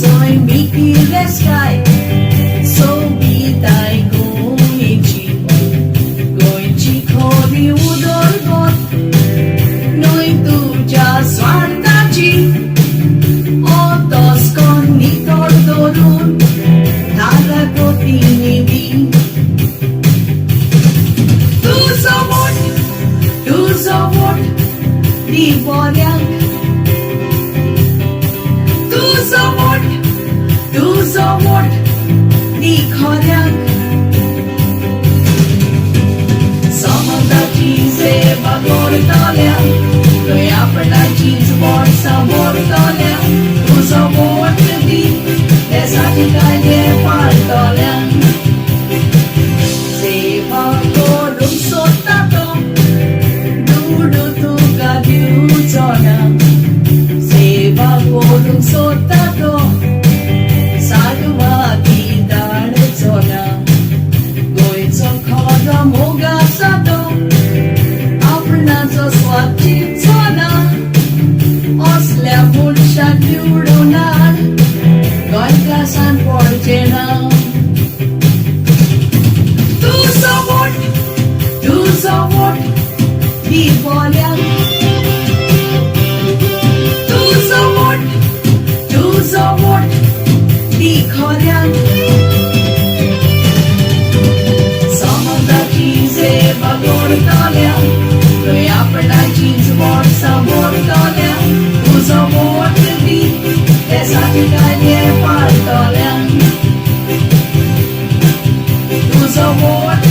soy mikiles kai so bitai goinchi khori udor got noi tuja swartachi otos kon nitor dorun nara protinidi tu so what di boryang tu so what di khorang samanda cheese bagor talyang noi apna cheese bor sabor talyang tu so what di esa dikale par talyang seva ko dum sota to du tu ka du chona seva ko dum sota to sagwati dar chona goi chon khara moga sato apna so swati chona osle bulsha diurona goi ka san porjena tu so what di bolyang tu so what di khorang samanda cheese bagor talyang noi apna cheese bor sabor talyang tu so what di esa dikale par talyang tu so what